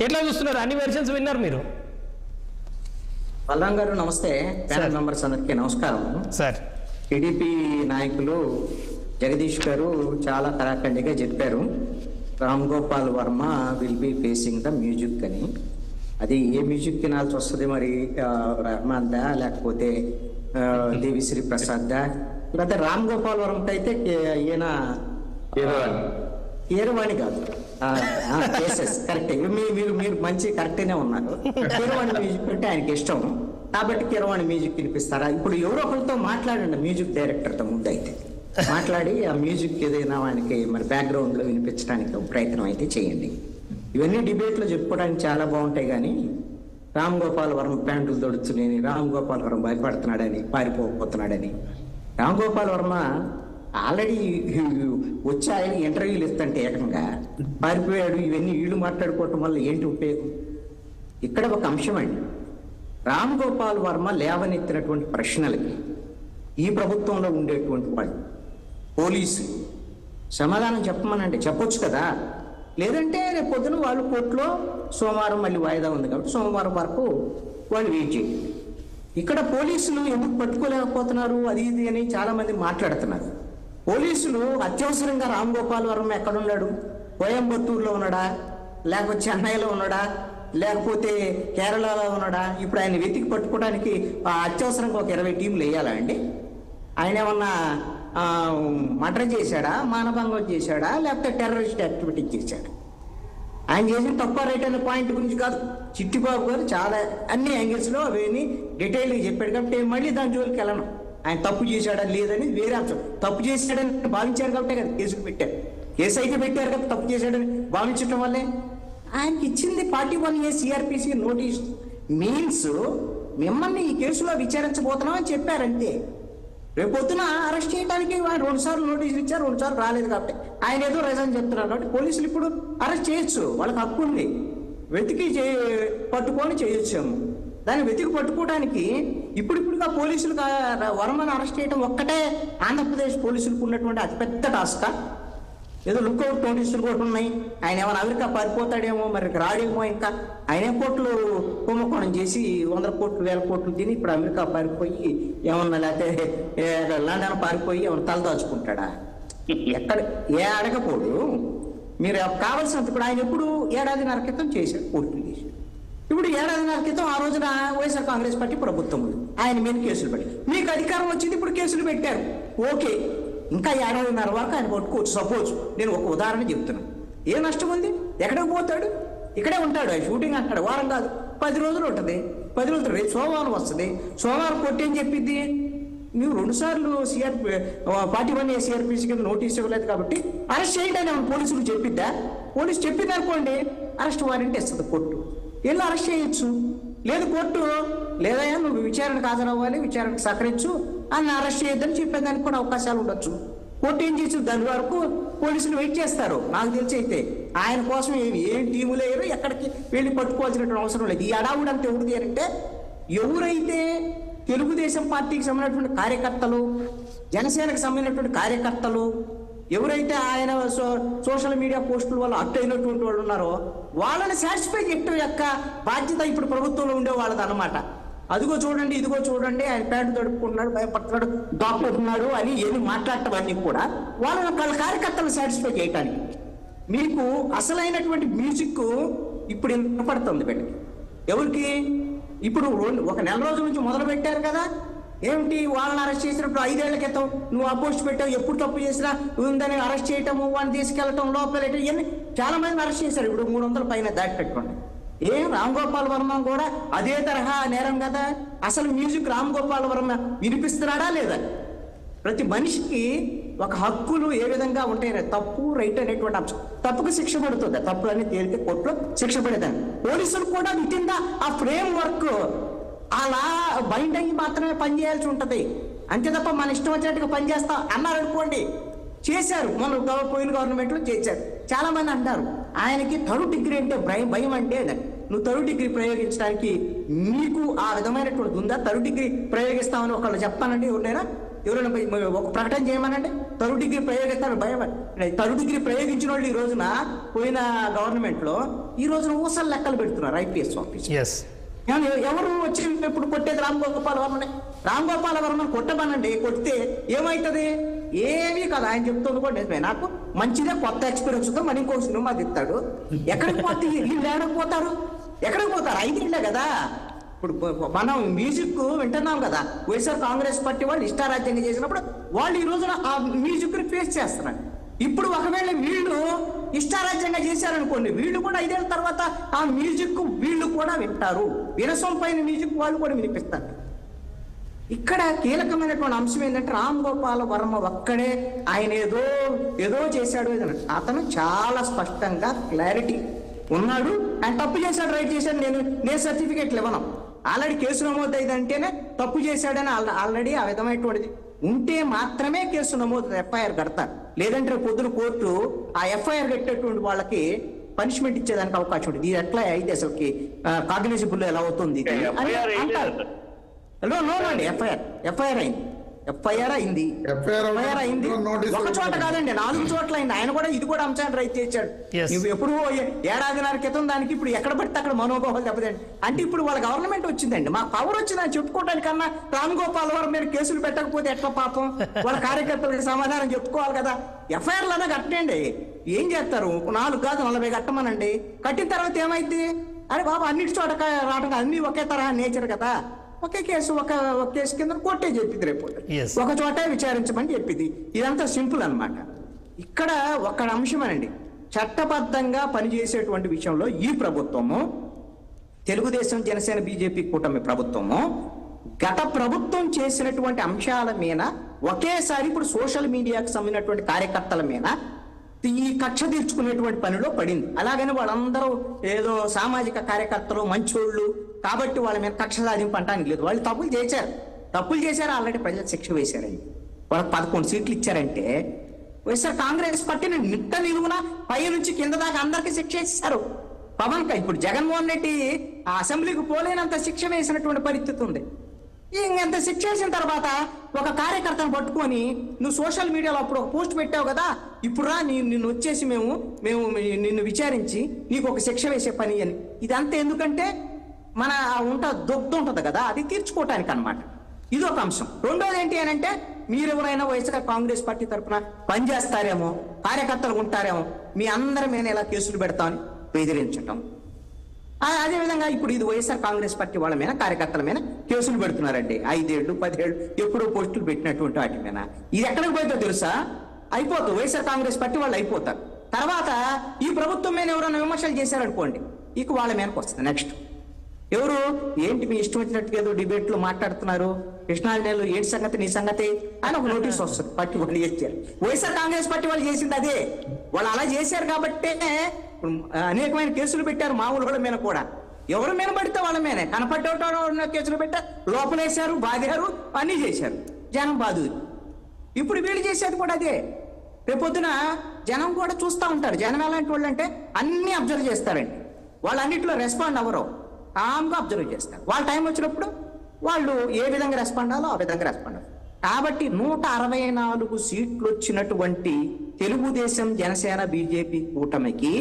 ఎట్లా చూస్తున్నారు? అన్ని వెర్షన్స్ విన్నారు మీరు. బలరాం గారు నమస్తే. ప్యానల్ మెంబర్స్ అందరికీ నమస్కారం సార్. టీడీపీ నాయకులు జగదీష్ గారు చాలా కరాఖండిగా చెప్పారు, Ram Gopal Varma will be facing the music అని. అది ఏ మ్యూజిక్ తినాల్సి వస్తుంది మరి? రెహమాన్ దా, లేకపోతే దేవిశ్రీ ప్రసాద్ దా, లేకపోతే రామ్ గోపాల్ వర్మకి అయితే ఈయన కీరవాణి కాదు, కరెక్ట్. మీరు మంచి కరెక్ట్గానే ఉన్నారు. కీరవాణి మ్యూజిక్ అంటే ఆయనకి ఇష్టం కాబట్టి కీరవాణి మ్యూజిక్ వినిపిస్తారా? ఇప్పుడు ఎవరో ఒకరితో మాట్లాడండి, మ్యూజిక్ డైరెక్టర్తో ముందు అయితే మాట్లాడి ఆ మ్యూజిక్ ఏదైనా ఆయనకి మరి బ్యాక్గ్రౌండ్లో వినిపించడానికి ప్రయత్నం అయితే చేయండి. ఇవన్నీ డిబేట్లో చెప్పుకోవడానికి చాలా బాగుంటాయి, కానీ రామ్ గోపాల్ వర్మ ప్యాంటులు దొడుచునేని, రామ్ గోపాల్ వర్మ భయపడుతున్నాడని, పారిపోతున్నాడని. రామ్ గోపాల్ వర్మ ఆల్రెడీ వచ్చి ఆయన ఇంటర్వ్యూలు ఇస్తుంటే ఏకంగా పారిపోయాడు. ఇవన్నీ వీళ్ళు మాట్లాడుకోవటం వల్ల ఏంటి ఉపయోగం? ఇక్కడ ఒక అంశం అండి, రామ్ గోపాల్ వర్మ లేవనెత్తినటువంటి ప్రశ్నలకి ఈ ప్రభుత్వంలో ఉండేటువంటి వాళ్ళు పోలీసు సమాధానం చెప్పమనండి, చెప్పొచ్చు కదా. లేదంటే రేపు పొద్దున వాళ్ళు కోర్టులో సోమవారం మళ్ళీ వాయిదా ఉంది కాబట్టి సోమవారం వరకు వాళ్ళు వెయిట్ చేయండి. ఇక్కడ పోలీసులు ఎందుకు పట్టుకోలేకపోతున్నారు అది ఇది అని చాలా మంది మాట్లాడుతున్నారు. పోలీసులు అత్యవసరంగా రామ్ గోపాల్ వర్మ ఎక్కడున్నాడు? కోయంబత్తూరులో ఉన్నాడా, లేకపోతే చెన్నైలో ఉన్నాడా, లేకపోతే కేరళలో ఉన్నాడా? ఇప్పుడు ఆయన వెతికి పట్టుకోవడానికి అత్యవసరంగా ఒక 20 టీంలు వేయాలా అండి? ఆయన ఏమన్నా మర్డర్ చేశాడా, మానభంగం చేశాడా, లేకపోతే టెర్రరిస్ట్ యాక్టివిటీ చేశాడా? ఆయన చేసిన తప్ప రైట్ అనే పాయింట్ గురించి కాదు, చిట్టిబాబు గారు చాలా అన్ని యాంగిల్స్లో అవన్నీ డీటెయిల్గా చెప్పాడు కాబట్టి మళ్ళీ దాని జోలికి వెళ్ళను. ఆయన తప్పు చేశాడా లేదని వేరే అంశం. తప్పు చేశాడని భావించారు కాబట్టి కదా కేసులు పెట్టారు. కేసు అయితే పెట్టారు కదా, తప్పు చేశాడని భావించడం వల్లే ఆయనకి ఇచ్చింది 41A CRPC నోటీస్. మీన్స్ మిమ్మల్ని ఈ కేసులో విచారించబోతున్నాం అని చెప్పారంతే. రేపు పొద్దున అరెస్ట్ చేయడానికి ఆయన 2 సార్లు నోటీసులు ఇచ్చారు, 2 సార్లు రాలేదు కాబట్టి ఆయన ఏదో రీజన్ చెప్తున్నారు కాబట్టి పోలీసులు ఇప్పుడు అరెస్ట్ చేయొచ్చు, వాళ్ళకి హక్కు ఉంది. వెతికి పట్టుకొని చేయొచ్చాము. దాన్ని వెతికి పట్టుకోవడానికి ఇప్పుడిప్పుడుగా పోలీసులు వర్మను అరెస్ట్ చేయడం ఒక్కటే ఆంధ్రప్రదేశ్ పోలీసులకు ఉన్నటువంటి అతిపెద్ద టాస్కా. ఏదో లుక్అవుట్ నోటీసులు కూడా ఉన్నాయి. ఆయన ఏమైనా అమెరికా పారిపోతాడేమో, మరి రాడేమో. ఇంకా ఆయన కోట్లు కుంభకోణం చేసి 100 కోట్లు 1000 కోట్లు తిని ఇప్పుడు అమెరికా పారిపోయి ఏమన్నా, లేకపోతే లండన్ పారిపోయి ఏమన్నా తలదాచుకుంటాడా? ఎక్కడ ఏ అడగపోడు. మీరు కావాల్సినంత ఇప్పుడు ఆయన ఎప్పుడు 1.5 ఏళ్ల క్రితం చేశాడు, కోర్టులు చేశాడు. ఇప్పుడు 1.5 ఏళ్ల క్రితం ఆ రోజున వైఎస్ఆర్ కాంగ్రెస్ పార్టీ ప్రభుత్వం ఉంది, ఆయన మీద కేసులు పెట్టి మీకు అధికారం వచ్చింది, ఇప్పుడు కేసులు పెట్టారు. ఓకే, ఇంకా 1.5 వరకు ఆయన పట్టుకోవచ్చు. సపోజ్ నేను ఒక ఉదాహరణ చెప్తున్నాను. ఏ నష్టం ఉంది? ఎక్కడికి పోతాడు? ఇక్కడే ఉంటాడు. ఆయన షూటింగ్ అంటాడు, వారం కాదు 10 రోజులు ఉంటుంది. 10 రోజులు రేపు సోమవారం వస్తుంది. సోమవారం కోర్టు ఏం చెప్పిద్ది? నువ్వు 2 సార్లు 41A CRPC కింద నోటీస్ ఇవ్వలేదు కాబట్టి అరెస్ట్ చేయండి అని పోలీసులు చెప్పిద్దా? పోలీసు చెప్పింది అనుకోండి, అరెస్ట్ వారెంట్ ఇస్తుంది కోర్టు, వెళ్ళి అరెస్ట్ చేయొచ్చు. లేదు కోర్టు లేదయ్యా నువ్వు విచారణకు హాజరవ్వాలి, విచారణకు సహకరించు అని అరెస్ట్ చేయొద్దని చెప్పేదానికి కూడా అవకాశాలు ఉండొచ్చు. కోర్టు ఏం చేసి దాని వరకు పోలీసులు వెయిట్ చేస్తారు. నాకు తెలిసి అయితే ఆయన కోసం ఏం టీములు లేరు, ఎక్కడికి వెళ్ళి పట్టుకోవాల్సినటువంటి అవసరం లేదు. ఈ అడావుడు అంతా ఎవరిది అంటే, ఎవరైతే తెలుగుదేశం పార్టీకి సంబంధించినటువంటి కార్యకర్తలు, జనసేనకు సంబంధించినటువంటి కార్యకర్తలు, ఎవరైతే ఆయన సోషల్ మీడియా పోస్టుల వల్ల అట్టు అయినటువంటి వాళ్ళు ఉన్నారో వాళ్ళని సాటిస్ఫై చేయడం యొక్క బాధ్యత ఇప్పుడు ప్రభుత్వంలో ఉండే వాళ్ళది అన్నమాట. అదిగో చూడండి, ఇదిగో చూడండి, ఆయన ప్యాంటు తడుపుకుంటున్నాడు, భయపడుతున్నాడు, దాక్కుంటున్నాడు అని ఏమి మాట్లాడటం అన్నీ కూడా వాళ్ళ కార్యకర్తలు సాటిస్ఫై చేయటానికి. మీకు అసలైనటువంటి మ్యూజిక్ ఇప్పుడు వినపడుతుంది బయటకి. ఎవరికి? ఇప్పుడు 1 నెల రోజుల నుంచి మొదలు పెట్టారు కదా. ఏమిటి? వాళ్ళని అరెస్ట్ చేసినప్పుడు 5 ఏళ్ల క్రితం నువ్వు ఆ పోస్ట్ పెట్టావు, ఎప్పుడు తప్పు చేసినా ఉందని అరెస్ట్ చేయటము, వాడిని తీసుకెళ్లటం, లోపలేయటం, ఇవన్నీ చాలా మందిని అరెస్ట్ చేశారు. ఇప్పుడు 300 పైన దాటి పెట్టుకోండి. రామ్ గోపాల్ వర్మ కూడా అదే తరహా నేరం కదా. అసలు మ్యూజిక్ రామ్ గోపాల్ వర్మ వినిపిస్తున్నాడా లేదా? ప్రతి మనిషికి ఒక హక్కులు ఏ విధంగా ఉంటాయి, తప్పు రైట్ అనేటువంటి అంశం. తప్పుకు శిక్ష పడుతుంది, తప్పులు అన్ని తేలితే కోర్టులో శిక్ష పడేదాన్ని. పోలీసులు కూడా విత్ ఇన్ ద ఆ ఫ్రేమ్ వర్క్ అలా బైండ్ అయ్యి మాత్రమే పనిచేయాల్సి ఉంటుంది. అంతే తప్ప మన ఇష్టం వచ్చినట్టుగా పనిచేస్తాం అన్నారు అనుకోండి, చేశారు. మన పోయిన గవర్నమెంట్లో చేశారు. చాలా మంది అంటారు ఆయనకి 3rd డిగ్రీ అంటే భయం. అంటే నువ్వు 3rd డిగ్రీ ప్రయోగించడానికి మీకు ఆ విధమైనటువంటి ఉందా? 3rd డిగ్రీ ప్రయోగిస్తామని ఒకళ్ళు చెప్తానండి ఎవరినైనా ఎవరైనా ఒక ప్రకటన చేయమనండి, థర్డ్ డిగ్రీ ప్రయోగిస్తారు భయం. థర్డ్ డిగ్రీ ప్రయోగించిన వాళ్ళు ఈ రోజున పోయిన గవర్నమెంట్ లో ఈ రోజున ఊసలు లెక్కలు పెడుతున్నారు ఐపీఎస్ ఆఫీసర్. ఎవరు వచ్చి ఇప్పుడు కొట్టేది రామ్ గోపాల్ వర్మని. రామ్ గోపాల్ వర్మని కొట్టమనండి, కొడితే ఏమవుతుంది? ఏమీ కాదు. ఆయన చెప్తుంది కూడా నిజమే. నాకు మంచిదే, కొత్త ఎక్స్పీరియన్స్ తో మరి ఇంకో సినిమా తిస్తాడు. ఎక్కడికి పోతే వీళ్ళు ఏడకపోతారు? ఎక్కడికి పోతారు? 5 ఏళ్లే కదా. ఇప్పుడు మనం మ్యూజిక్ వింటున్నాం కదా, వైఎస్ఆర్ కాంగ్రెస్ పార్టీ వాళ్ళు ఇష్టారాజ్యంగా చేసినప్పుడు వాళ్ళు ఈ రోజున ఆ మ్యూజిక్ ని ఫేస్ చేస్తున్నారు. ఇప్పుడు ఒకవేళ వీళ్ళు ఇష్టారాజ్యంగా చేశారనుకోండి, వీళ్ళు కూడా 5 ఏళ్ల తర్వాత ఆ మ్యూజిక్ వీళ్ళు కూడా వింటారు. వినసం పైన మ్యూజిక్ వాళ్ళు కూడా వినిపిస్తారు. ఇక్కడ కీలకమైనటువంటి అంశం ఏంటంటే రామ్ గోపాల్ వర్మ ఒక్కడే ఆయన ఏదో చేశాడు. అతను చాలా స్పష్టంగా క్లారిటీ ఉన్నాడు. ఆయన తప్పు చేశాడు, రైట్ చేశాడు, నేను సర్టిఫికేట్లు ఇవ్వను. ఆల్రెడీ కేసు నమోదు అయిందంటేనే తప్పు చేశాడని ఆల్రెడీ ఆ విధమైనటువంటిది ఉంటే మాత్రమే కేసు నమోదు ఎఫ్ఐఆర్ కడతారు. లేదంటే పొద్దున కోర్టు ఆ ఎఫ్ఐఆర్ కట్టేటువంటి వాళ్ళకి పనిష్మెంట్ ఇచ్చేదానికి అవకాశం ఉంటుంది. ఇది ఎట్లా అయితే అసలుకి కాగ్నిజిబుల్ ఎలా అవుతుంది అంటారు. ఎఫ్ఐఆర్ అయింది. ఒక చోట కాదండి, 4 చోట్ల అయింది. ఆయన కూడా ఇది కూడా అంశాన్ని రైట్ చేశాడు. నువ్వు ఎప్పుడు 1.5 క్రితం దానికి ఇప్పుడు ఎక్కడ పడితే అక్కడ మనోభావాలు దెబ్బతండి. అంటే ఇప్పుడు వాళ్ళ గవర్నమెంట్ వచ్చిందండి, మా పవర్ వచ్చిందని చెప్పుకోవడానికన్నా రామ్ గోపాల్ వర్మ మీద కేసులు పెట్టకపోతే ఎట్లా పాపం? వాళ్ళ కార్యకర్తలకు సమాధానం చెప్పుకోవాలి కదా. ఎఫ్ఐఆర్ లోనే కట్టండి. ఏం చేస్తారు? 4 కాదు 40 కట్టమనండి. కట్టిన తర్వాత ఏమైంది? అరే బాబా, అన్నిటి చోట రావడం అన్ని ఒకే తరహా నేచర్ కదా. ఒకే కేసు ఒక కేసు కింద కోర్టే చెప్పింది, రేపు ఒక చోటే విచారించమని చెప్పింది. ఇదంతా సింపుల్ అన్నమాట. ఇక్కడ ఒక అంశమేనండి, చట్టబద్ధంగా పనిచేసేటువంటి విషయంలో ఈ ప్రభుత్వము, తెలుగుదేశం జనసేన బీజేపీ కూటమి ప్రభుత్వము గత ప్రభుత్వం చేసినటువంటి అంశాల మీద ఒకేసారి ఇప్పుడు సోషల్ మీడియాకు సంబంధించినటువంటి కార్యకర్తల మీద ఈ కక్ష తీర్చుకునేటువంటి పనిలో పడింది. అలాగని వాళ్ళందరూ ఏదో సామాజిక కార్యకర్తలు మంచోళ్ళు కాబట్టి వాళ్ళ మీద కక్ష సాధింపు అంటానికి లేదు. వాళ్ళు తప్పులు చేశారు, ఆల్రెడీ ప్రజలు శిక్ష వేశారండి. వాళ్ళకి 11 సీట్లు ఇచ్చారంటే వైఎస్ఆర్ కాంగ్రెస్ పార్టీని నిట్ట నిలువున పై నుంచి కింద దాకా అందరికీ శిక్ష వేసేశారు. ఇప్పుడు జగన్మోహన్ రెడ్డి ఆ అసెంబ్లీకి పోలేనంత శిక్ష వేసినటువంటి పరిస్థితి ఉంది. ఇంకెంత శిక్ష వేసిన తర్వాత ఒక కార్యకర్తను పట్టుకొని నువ్వు సోషల్ మీడియాలో అప్పుడు ఒక పోస్ట్ పెట్టావు కదా, ఇప్పుడు రా నిన్ను వచ్చేసి మేము నిన్ను విచారించి నీకు ఒక శిక్ష వేసే పని అని. ఇదంతా ఎందుకంటే మన దొగ్ధ ఉంటుంది కదా, అది తీర్చుకోవటానికి అన్నమాట. ఇది ఒక అంశం. రెండోది ఏంటి అని అంటే, మీరెవరైనా వైఎస్ఆర్ కాంగ్రెస్ పార్టీ తరఫున పనిచేస్తారేమో, కార్యకర్తలు ఉంటారేమో, మీ అందరి మీద ఇలా కేసులు పెడతామని బెదిరించటం. అదేవిధంగా ఇప్పుడు ఇది వైఎస్ఆర్ కాంగ్రెస్ పార్టీ వాళ్ళ మీద, కార్యకర్తల మీద కేసులు పెడుతున్నారండి. 5 ఏళ్ళు 10 ఏళ్ళు ఎప్పుడో పోస్టులు పెట్టినటువంటి వాటి మీద. ఇది ఎక్కడికి పోతుందో తెలుసా? అయిపోతుంది. వైఎస్ఆర్ కాంగ్రెస్ పార్టీ వాళ్ళు అయిపోతారు. తర్వాత ఈ ప్రభుత్వం మీద ఎవరైనా విమర్శలు చేశారనుకోండి, ఇక వాళ్ళ మీదకి వస్తుంది. నెక్స్ట్ ఎవరు ఏంటి మీ ఇష్టం వచ్చినట్టుగా ఏదో డిబేట్ లో మాట్లాడుతున్నారు, కృష్ణాజిల్లాలో ఏంటి సంగతి, నీ సంగతి అని ఒక నోటీస్ వస్తుంది. పార్టీ వాళ్ళు చేశారు, వైఎస్ఆర్ కాంగ్రెస్ పార్టీ వాళ్ళు చేసింది అదే. వాళ్ళు అలా చేశారు కాబట్టే అనేకమైన కేసులు పెట్టారు మా ఊళ్ళ మీద కూడా. ఎవరు మీద పడితే వాళ్ళ మీదే కనపడ్డ కేసులు పెట్టారు, లోపలేశారు, బాధారు, అన్నీ చేశారు. జనం బాధురు. ఇప్పుడు వీళ్ళు చేసేది కూడా అదే. రేపొద్దున జనం కూడా చూస్తూ ఉంటారు. జనం ఎలాంటి వాళ్ళు అంటే అన్ని అబ్జర్వ్ చేస్తారండి. వాళ్ళు అన్నింటిలో రెస్పాండ్ అవ్వరు, కామ్గా అబ్జర్వ్ చేస్తారు. వాళ్ళ టైం వచ్చినప్పుడు వాళ్ళు ఏ విధంగా రెస్పాండ్ అవ్వాలో ఆ విధంగా రెస్పాండ్ అవ్వాలి. కాబట్టి 164 సీట్లు వచ్చినటువంటి తెలుగుదేశం జనసేన బీజేపీ కూటమికి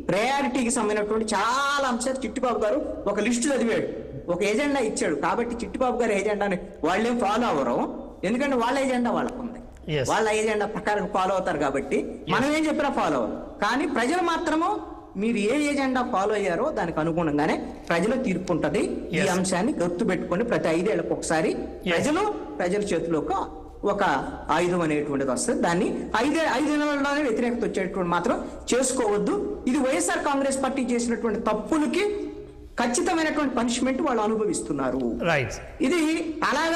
ప్రయారిటీకి సంబంధించినటువంటి చాలా అంశాలు చిట్టిబాబు గారు ఒక లిస్టు చదివాడు, ఒక ఎజెండా ఇచ్చాడు. కాబట్టి చిట్టిబాబు గారి ఎజెండాని వాళ్ళేం ఫాలో అవ్వరు, ఎందుకంటే వాళ్ళ ఎజెండా వాళ్ళకు ఉంది. వాళ్ళ ఎజెండా ప్రకారం ఫాలో అవుతారు. కాబట్టి మనం ఏం చెప్పినా ఫాలో అవ్వరు. కానీ ప్రజలు మాత్రము మీరు ఏ ఎజెండా ఫాలో అయ్యారో దానికి అనుగుణంగానే ప్రజల తీర్పు ఉంటుంది. ఈ అంశాన్ని గుర్తు పెట్టుకుని ప్రతి 5 ఏళ్లకు ఒకసారి ప్రజల చేతిలోకి ఒక ఆయుధం అనేటువంటిది వస్తుంది. దాన్ని 5 నెలల్లోనే వ్యతిరేకత వచ్చేటువంటి మాత్రం చేసుకోవద్దు. ఇది వైఎస్ఆర్ కాంగ్రెస్ పార్టీ చేసినటువంటి తప్పులకి ఖచ్చితమైనటువంటి పనిష్మెంట్ వాళ్ళు అనుభవిస్తున్నారు. ఇది అలాగే